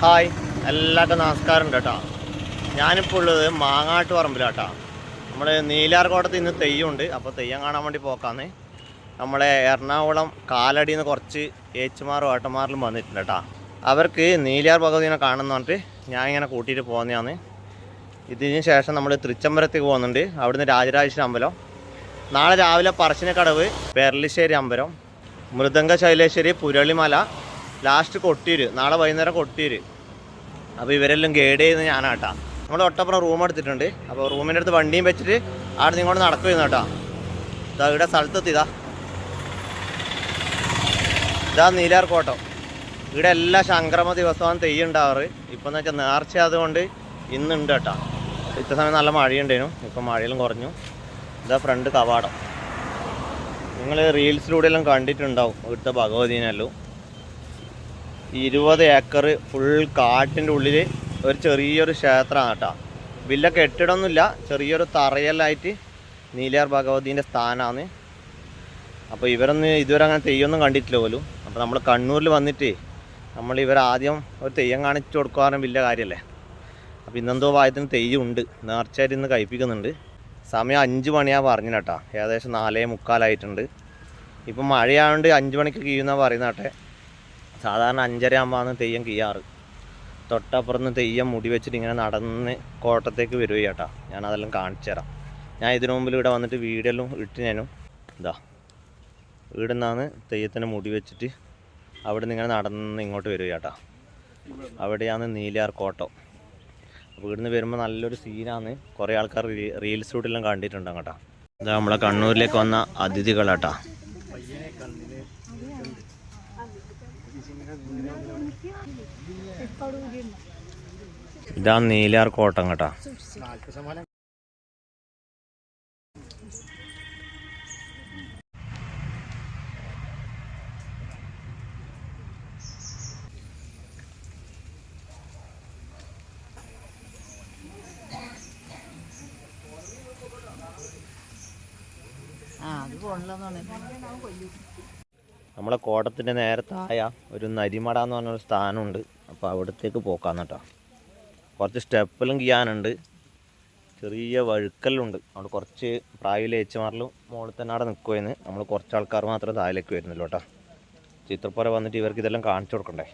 Hi, എല്ലാവർക്കും നമസ്കാരം കേട്ടോ. ഞാനിപ്പോൾ ഉള്ളത് മാങ്ങാട്ട് പറമ്പിലാട്ടോ. നമ്മൾ നീലാർകോട്ടത്ത് ഇന്ന് തെയ്യമുണ്ട്. അപ്പോൾ തെയ്യം കാണാൻ വേണ്ടി പോക്കാന്ന് നമ്മളെ എറണാകുളം കാലടിയിൽ നിന്ന് കുറച്ച് ഏച്ചുമാറും ഏട്ടന്മാരിലും വന്നിട്ടുണ്ട് കേട്ടോ. അവർക്ക് നീലിയാർ ഭഗവതിനെ കാണുന്ന പറഞ്ഞിട്ട് ഞാൻ ഇങ്ങനെ കൂട്ടിയിട്ട് പോകുന്നതാണ്. ഇതിന് ശേഷം നമ്മൾ തൃച്ചംബരത്തേക്ക് പോകുന്നുണ്ട്. അവിടുന്ന് രാജരാജേശ്വരി അമ്പലം, നാളെ രാവിലെ പറശ്ശിനിക്കടവ്, പെർലിശ്ശേരി അമ്പലം, മൃദംഗ ശൈലേശ്വരി, പുരളിമല, ലാസ്റ്റ് കൊട്ടിയൂർ, നാളെ വൈകുന്നേരം കൊട്ടിയൂർ. അപ്പോൾ ഇവരെല്ലാം ഗൈഡ് ചെയ്യുന്നത് ഞാനാട്ടാ. നമ്മൾ ഒട്ടപ്പുറം റൂം എടുത്തിട്ടുണ്ട്. അപ്പോൾ റൂമിൻ്റെ അടുത്ത് വണ്ടിയും വെച്ചിട്ട് അവിടെ നിന്ന് ഇങ്ങോട്ട് നടക്കുമായിരുന്നു കേട്ടോ. ഇതാ ഇവിടെ സ്ഥലത്തെത്തിയതാ. ഇതാ നീലാർകോട്ടം. ഇവിടെ എല്ലാ സംക്രമ ദിവസവും തെയ്യം ഉണ്ടാവാറ്. ഇപ്പം എന്ന് വെച്ചാൽ നേർച്ച അതുകൊണ്ട് ഇന്നുണ്ട് കേട്ടോ. ഇത്ര സമയം നല്ല മഴയുണ്ടായിരുന്നു, ഇപ്പം മഴയെല്ലാം കുറഞ്ഞു. ഇതാ ഫ്രണ്ട് കവാടം. നിങ്ങൾ റീൽസിലൂടെ എല്ലാം കണ്ടിട്ടുണ്ടാവും ഇവിടുത്തെ ഭഗവതിനെല്ലാം. 20 ഏക്കർ ഫുൾ കാട്ടിൻ്റെ ഉള്ളിൽ ഒരു ചെറിയൊരു ക്ഷേത്രമാണ് കേട്ടോ. വലിയ കെട്ടിടമൊന്നുമില്ല, ചെറിയൊരു തറയലായിട്ട് നീലിയാർ ഭഗവതീൻ്റെ സ്ഥാനമാണ്. അപ്പോൾ ഇവരൊന്നും ഇതുവരെ അങ്ങനെ തെയ്യമൊന്നും കണ്ടിട്ടില്ല പോലും. അപ്പോൾ നമ്മൾ കണ്ണൂരിൽ വന്നിട്ട് ഇവരാദ്യം ഒരു തെയ്യം കാണിച്ചു കൊടുക്കാറും വലിയ കാര്യമല്ലേ. അപ്പോൾ ഇന്നെന്തോ ഭാഗത്തിന് തെയ്യം ഉണ്ട്, നേർച്ചയായിട്ട് ഇന്ന് കഴിപ്പിക്കുന്നുണ്ട്. സമയം 5 മണിയാണ് പറഞ്ഞു കേട്ടോ. ഏകദേശം 4:45 ഇപ്പം മഴയായതുകൊണ്ട് 5 മണിക്ക് കീഴുന്നാണ് പറയുന്നത് കേട്ടെ. സാധാരണ 5:30 ആകുമ്പോഴാണ് തെയ്യം കീയാറ്. തൊട്ടപ്പുറത്ത് തെയ്യം മുടി വെച്ചിട്ട് ഇങ്ങനെ നടന്ന് കോട്ടത്തേക്ക് വരുക കേട്ടോ. ഞാനതെല്ലാം കാണിച്ചു തരാം. ഞാൻ ഇതിനു മുമ്പിൽ ഇവിടെ വന്നിട്ട് വീഡിയോ എല്ലാം ഇട്ട് ഞാനും ഇതാ ഇവിടെ നിന്നാണ് തെയ്യത്തിന് മുടി വെച്ചിട്ട് അവിടെ നിന്ന് ഇങ്ങനെ നടന്ന് ഇങ്ങോട്ട് വരിക കേട്ടോ. അവിടെയാണ് നീലിയാർ കോട്ടം. അപ്പോൾ ഇവിടുന്ന് വരുമ്പോൾ നല്ലൊരു സീനാണ്. കുറേ ആൾക്കാർ റീൽസിലൂടെല്ലാം കണ്ടിട്ടുണ്ടാകും കേട്ടോ. ഇതാ നമ്മളെ കണ്ണൂരിലേക്ക് വന്ന അതിഥികളാട്ടാ. ഇതാണ് നീലിയാർ കോട്ടം കേട്ടോ. നമ്മളെ കോട്ടത്തിൻ്റെ നേരത്തായ ഒരു നരിമട എന്ന് പറഞ്ഞൊരു സ്ഥാനമുണ്ട്. അപ്പോൾ അവിടത്തേക്ക് പോക്കാന്ന് കേട്ടോ. കുറച്ച് സ്റ്റെപ്പെല്ലാം ചെയ്യാനുണ്ട്, ചെറിയ വഴുക്കലുണ്ട്. അവിടെ കുറച്ച് പ്രായം ഏച്ചുമാരിലും മുകളിൽ തന്നെ അവിടെ നിൽക്കുമായിരുന്നു. നമ്മൾ കുറച്ച് ആൾക്കാർ മാത്രമേ താഴേക്ക് വരുന്നുള്ളൂ കേട്ടോ. ചിത്രപ്പുര വന്നിട്ട് ഇവർക്ക് ഇതെല്ലാം കാണിച്ചു കൊടുക്കണ്ടേ.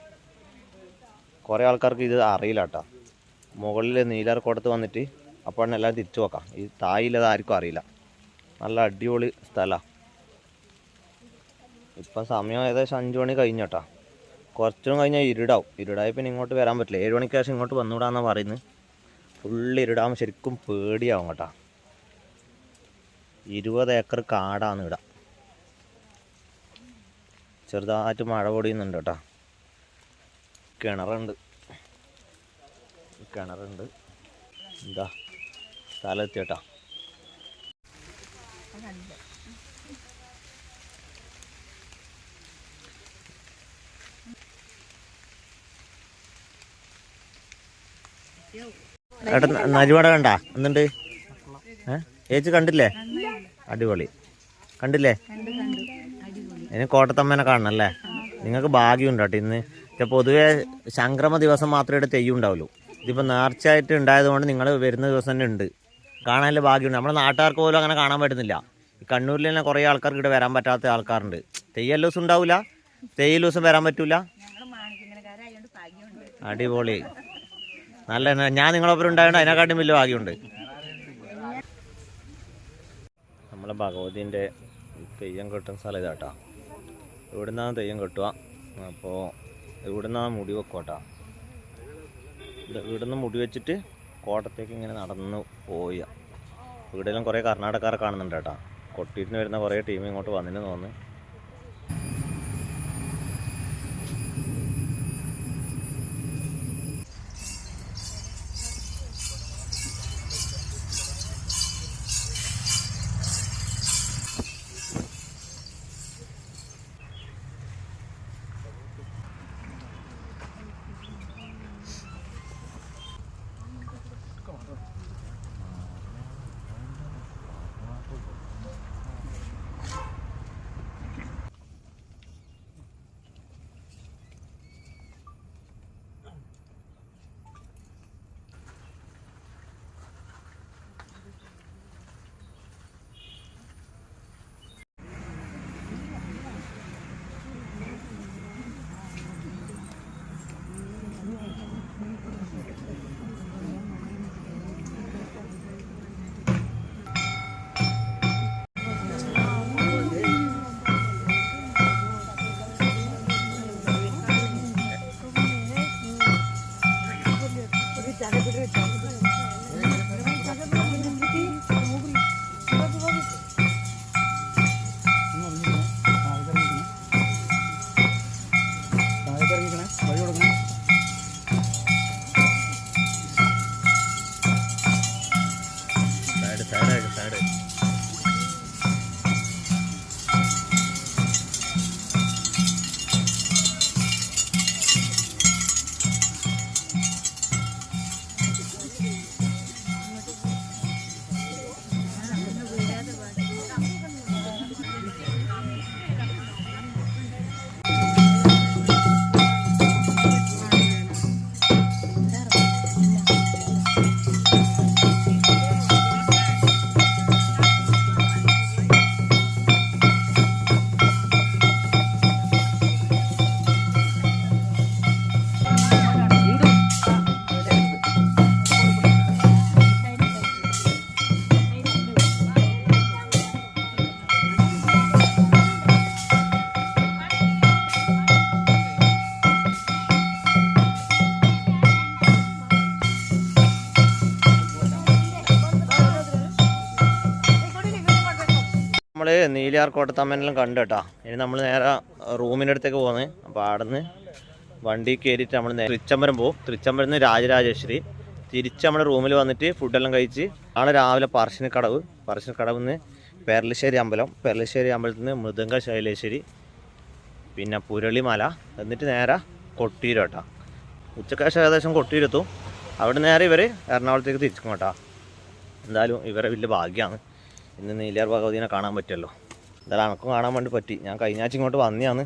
കുറേ ആൾക്കാർക്ക് ഇത് അറിയില്ല കേട്ടോ. മുകളിൽ നീലാർകോട്ടത്ത് വന്നിട്ട് അപ്പോഴാണ് എല്ലാവരും തിരിച്ചു നോക്കാം. ഈ തായില്ലത് ആർക്കും അറിയില്ല. നല്ല അടിപൊളി സ്ഥലമാണ്. ഇപ്പം സമയം ഏകദേശം 5 മണി കഴിഞ്ഞു കേട്ടോ. കുറച്ചും കഴിഞ്ഞാൽ ഇരുടാവും. ഇരുടായി പിന്നെ ഇങ്ങോട്ട് വരാൻ പറ്റില്ല. 7 മണിക്ക് ശേഷം ഇങ്ങോട്ട് വന്നുകൂടാന്നാണ് പറയുന്നത്. ഫുള്ള് ഇരുടാകുമ്പോൾ ശരിക്കും പേടിയാവും കേട്ടോ. 20 ഏക്കർ കാടാണ് ഇവിടെ. ചെറുതായിട്ട് മഴ പൊടിയുന്നുണ്ട് കേട്ടോ. കിണറുണ്ട്. എന്താ സ്ഥലമെത്തി കേട്ടോ. ഏട്ടാ നരിമട കണ്ടാ? എന്തുണ്ട്? ചേച്ചി കണ്ടില്ലേ? അടിപൊളി. കണ്ടില്ലേ? ഇനി കോട്ടത്തമ്മേനെ കാണണം അല്ലേ? നിങ്ങൾക്ക് ഭാഗ്യമുണ്ട് കേട്ടോ. ഇന്ന് പൊതുവേ സംക്രമ ദിവസം മാത്രമേ ഇവിടെ തെയ്യം ഉണ്ടാവുള്ളൂ. ഇതിപ്പോൾ നേർച്ചയായിട്ട് ഉണ്ടായതുകൊണ്ട് നിങ്ങൾ വരുന്ന ദിവസം തന്നെ ഉണ്ട്. കാണാനുള്ള ഭാഗ്യമുണ്ട്. നമ്മുടെ നാട്ടുകാർക്ക് പോലും അങ്ങനെ കാണാൻ പറ്റുന്നില്ല. ഈ കണ്ണൂരിൽ തന്നെ കുറേ ആൾക്കാർക്ക് ഇവിടെ വരാൻ പറ്റാത്ത ആൾക്കാരുണ്ട്. തെയ്യം ദിവസം ഉണ്ടാവില്ല, തെയ്യം ദിവസം വരാൻ പറ്റൂല. അടിപൊളി. നല്ല ഞാൻ നിങ്ങളൊപ്പം ഉണ്ടായതുകൊണ്ട് അതിനെക്കാട്ടും വലിയ ഭാഗ്യമുണ്ട്. നമ്മളെ ഭഗവതിൻ്റെ തെയ്യം കെട്ടുന്ന സ്ഥലം ഇതാട്ടോ. ഇവിടെ നിന്നാണ് തെയ്യം കെട്ടുക. അപ്പോൾ ഇവിടെ നിന്നാണ് മുടി വെക്കോട്ടോ. ഇവിടെ നിന്ന് മുടി വെച്ചിട്ട് കോട്ടത്തേക്ക് ഇങ്ങനെ നടന്ന് പോവുക. ഇവിടെയെല്ലാം കുറേ കർണാടകക്കാരെ കാണുന്നുണ്ട് കേട്ടോ. കൊട്ടിയൂരിന് വരുന്ന കുറേ ടീം ഇങ്ങോട്ട് വന്നിന് തോന്നുന്നു. നമ്മൾ നീലിയാർ കോട്ടത്തമ്മനെല്ലാം കണ്ടു കേട്ടോ. ഇനി നമ്മൾ നേരെ റൂമിൻ്റെ അടുത്തേക്ക് പോകുന്നത്. അപ്പോൾ അവിടെ നിന്ന് വണ്ടി കയറിയിട്ട് നമ്മൾ തൃച്ചംബരം പോകും. തൃച്ചംബരം നിന്ന് രാജരാജേശ്വരി തിരിച്ച് നമ്മുടെ റൂമിൽ വന്നിട്ട് ഫുഡെല്ലാം കഴിച്ച് നാളെ രാവിലെ പറശ്ശിനിക്കടവിൽ നിന്ന് പെരളശ്ശേരി അമ്പലം, പെരളശ്ശേരി അമ്പലത്തിൽ നിന്ന് മൃദംഗ ശൈലേശ്വരി, പിന്നെ പുരളിമല, എന്നിട്ട് നേരെ കൊട്ടിയൂർ കേട്ടോ. ഉച്ചക്കാശം ഏകദേശം കൊട്ടിയൂരെത്തും. അവിടെ നേരെ ഇവർ എറണാകുളത്തേക്ക് തിരിച്ചും കേട്ടോ. എന്തായാലും ഇവരെ വലിയ ഭാഗ്യമാണ് ഇന്ന് നീലിയാർ ഭഗവതിനെ കാണാൻ പറ്റുമല്ലോ. എന്തായാലും എനക്കും കാണാൻ വേണ്ടി പറ്റി. ഞാൻ കഴിഞ്ഞ ആഴ്ച ഇങ്ങോട്ട് വന്നതാണ്.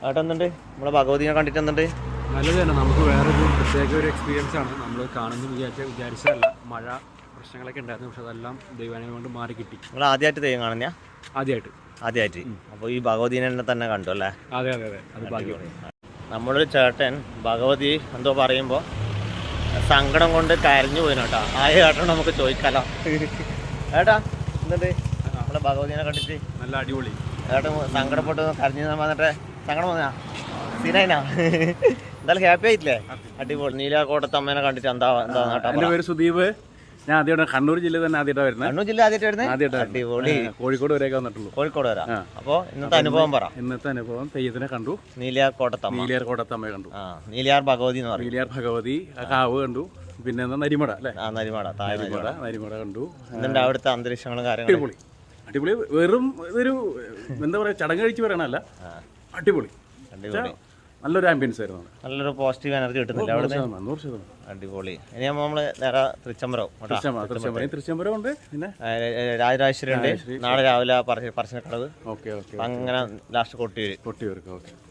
ഏട്ടാ എന്തുണ്ട് നമ്മളെ ഭഗവതിനെ കണ്ടിട്ട് എന്തുണ്ട്? നല്ലത് തന്നെ. നമുക്ക് വേറൊരു പ്രത്യേക ഒരു എക്സ്പീരിയൻസ് ആണ്. നമ്മൾ കാണുന്നു വിചാരിച്ചതല്ല. മഴ പ്രശ്നങ്ങളൊക്കെ ഉണ്ടായിരുന്നു, പക്ഷെ അതെല്ലാം ദൈവാനുഗ്രഹം കൊണ്ട് മാറി കിട്ടി. നിങ്ങൾ ആദ്യമായിട്ട് ദൈവം കാണുന്ന? ആദ്യമായിട്ട്. അപ്പോൾ ഈ ഭഗവതിനെ തന്നെ കണ്ടു അല്ലേ? അതെ അതെ അതെ, അത് ഭാഗ്യമാണ്. നമ്മളൊരു ചേട്ടൻ ഭഗവതി എന്തോ പറയുമ്പോൾ സങ്കടം കൊണ്ട് കരഞ്ഞു പോയിന് കേട്ടോ. ആ ചേട്ടൻ നമുക്ക് ചോദിക്കാലോ. ഏട്ടാ എന്തുണ്ട് നമ്മളെ ഭഗവതിനെ കണ്ടിട്ട്? നല്ല അടിപൊളി. ഏട്ടൻ സങ്കടപ്പെട്ട് കരഞ്ഞു വന്നിട്ട് സങ്കടം വന്നാ സീനായിനാ? എന്തായാലും ഹാപ്പി ആയിട്ടില്ലേ? അടിപൊളി. നീലിയാർ കോട്ടത്തമ്മേനെ കണ്ടിട്ട് എന്താ എൻ്റെ പേര് സുദീപ്. ഞാൻ ആദ്യമായിട്ട് കണ്ണൂർ ജില്ലയിൽ തന്നെ ആദ്യമായിട്ടാണ് വരുന്നത്. കണ്ണൂർ ജില്ല ആദ്യമായിട്ട്? അടിപൊളി. കോഴിക്കോട് വരെയൊക്കെ വന്നിട്ടുള്ളൂ. കോഴിക്കോട് വരാം. അപ്പോൾ ഇന്നത്തെ അനുഭവം പറ. ഇന്നത്തെ അനുഭവം തെയ്യത്തിനെ കണ്ടു. നീലിയാർ കോട്ടത്തമ്മ കണ്ടു. നീലിയാർ ഭഗവതി എന്ന് പറയും. നീലിയാർ ഭഗവതി കാവ് കണ്ടു. പിന്നെ എന്താ നരിമട അല്ലേ? നരിമട കണ്ടു. എന്നിട്ട് അവിടുത്തെ അന്തരീക്ഷങ്ങളും കാര്യങ്ങളും അടിപൊളി. വെറും ഇതൊരു എന്താ പറയാ ചടങ്ങ് കഴിച്ച് പറയണല്ല, അടിപൊളി. നല്ലൊരു ആംബിയൻസ് ആയിരുന്നു. നല്ലൊരു പോസിറ്റീവ് എനർജി കിട്ടുന്നില്ല അവിടെ. അടിപൊളി. ഇനി നമ്മൾ നേരെ തൃച്ചംബരം ഉണ്ട്, പിന്നെ രാജരാജേശ്വരി ഉണ്ട്. നാളെ രാവിലെ പറശ്ശിനിക്കടവ്. അങ്ങനെ ലാസ്റ്റ് കൊട്ടിയൂർ.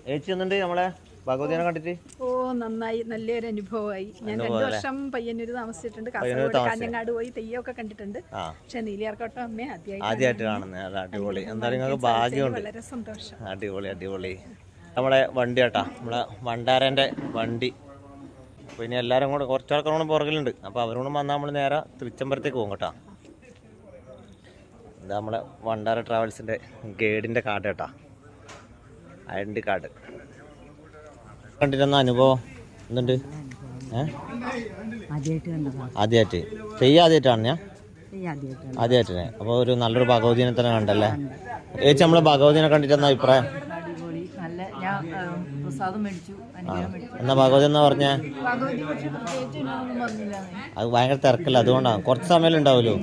ചേച്ചി ഒന്നുണ്ട് നമ്മളെ ഭഗവതിനെ കണ്ടിട്ട്? ഓ നന്നായി, നല്ലൊരു അനുഭവമായി. ഞാൻ 2 വർഷം പയ്യന്നൂർ താമസിച്ചിട്ടുണ്ട്. കാസർഗോഡ് കാഞ്ഞങ്ങാട് പോയി തെയ്യമൊക്കെ കണ്ടിട്ടുണ്ട്. പക്ഷെ നീലിയാർക്കോട്ടം അമ്മയെ ആദ്യമായിട്ട് കാണുന്നത്. അടിപൊളി. എന്തായാലും നിങ്ങൾക്ക് ഭാഗ്യമുണ്ട്. വളരെ സന്തോഷം. അടിപൊളി. നമ്മളെ വണ്ടി കേട്ടാ, നമ്മളെ വണ്ടാരൻ്റെ വണ്ടി. പിന്നെ എല്ലാവരും കൂടെ കുറച്ചാൾക്കാരോട് പുറകിലുണ്ട്. അപ്പോൾ അവരോടും വന്നാൽ നമ്മൾ നേരെ തൃച്ചംബരത്തേക്ക് പോകും കേട്ടോ. എന്താ നമ്മളെ വണ്ടാര ട്രാവൽസിൻ്റെ ഗൈഡിൻ്റെ കാർഡ് കേട്ടാ, ഐഡൻറ്റി കാർഡ്. കണ്ടിരുന്ന അനുഭവം എന്തുണ്ട്? ആദ്യമായിട്ട് ആദ്യമായിട്ടാണ് ഞാൻ ആദ്യമായിട്ടേ. അപ്പോൾ ഒരു നല്ലൊരു ഭഗവതിനെ തന്നെ കണ്ടല്ലേ ചേച്ചി? നമ്മളെ ഭഗവതിനെ കണ്ടിട്ടെന്നാ അഭിപ്രായം? എന്നാ ഭഗവതി എന്നാ പറഞ്ഞേ? അത് ഭയങ്കര തിരക്കല്ല, അതുകൊണ്ടാണ്. കുറച്ച് സമയം ഉണ്ടാവുമല്ലോ.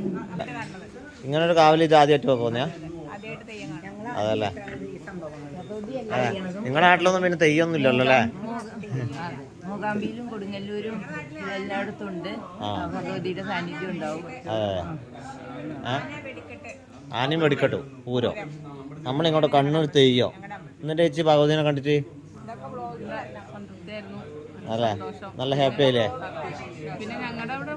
ഇങ്ങനൊരു കാവലി ഇത് ആദ്യമായിട്ട് പോകുന്നയാ? അതല്ലേ. നിങ്ങളുടെ നാട്ടിലൊന്നും പിന്നെ തെയ്യൊന്നും ഇല്ലല്ലോ അല്ലേ? മൂകാംബിയിലും കൊടുങ്ങല്ലൂരും എല്ലായിടത്തും ഉണ്ട്. ഭഗവതിയുടെ സാന്നിധ്യം ഉണ്ടാവും. ആനയും വെടിക്കട്ടു പൂരോ. നമ്മളിങ്ങോട്ട് കണ്ണൂർ തെയ്യോ. എന്നിട്ട് ചേച്ചി ഭഗവതിനെ കണ്ടിട്ട് അല്ലേ നല്ല ഹാപ്പി ആയില്ലേ? പിന്നെ ഞങ്ങളുടെ അവിടെ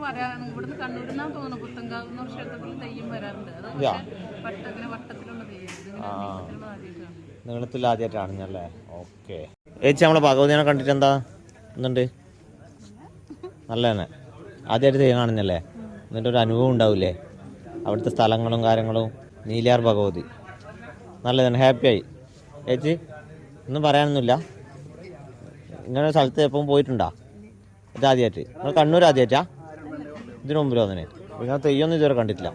ഇവിടുന്ന് കണ്ണൂരിൽ നിന്നാണ് തോന്നുന്നു പുത്തങ്കാവ് ക്ഷേത്രത്തിൽ തെയ്യം വരാറുണ്ട്. വട്ടത്തിലുള്ള നീളത്തിൽ ആദ്യമായിട്ടാണ്. ഓക്കെ. ചേച്ചി നമ്മളെ ഭഗവതിനെ കണ്ടിട്ട് എന്താ എന്തുണ്ട്? നല്ല തന്നെ ആദ്യമായിട്ട് തെയ്യം കാണുന്നല്ലേ? എന്നിട്ടൊരു അനുഭവം ഉണ്ടാവില്ലേ അവിടുത്തെ സ്ഥലങ്ങളും കാര്യങ്ങളും? നീലിയാർ ഭഗവതി നല്ല തന്നെ ഹാപ്പിയായി. ചേച്ചി ഒന്നും പറയാനൊന്നുമില്ല. ഇങ്ങനെ സ്ഥലത്ത് എപ്പം പോയിട്ടുണ്ടോ? ഇത് ആദ്യമായിട്ട് നിങ്ങൾ കണ്ണൂർ ആദ്യമായിട്ടാ ഇതിനു മുമ്പിൽ വന്നേ നിങ്ങൾ തെയ്യൊന്നും ഇതുവരെ കണ്ടിട്ടില്ല.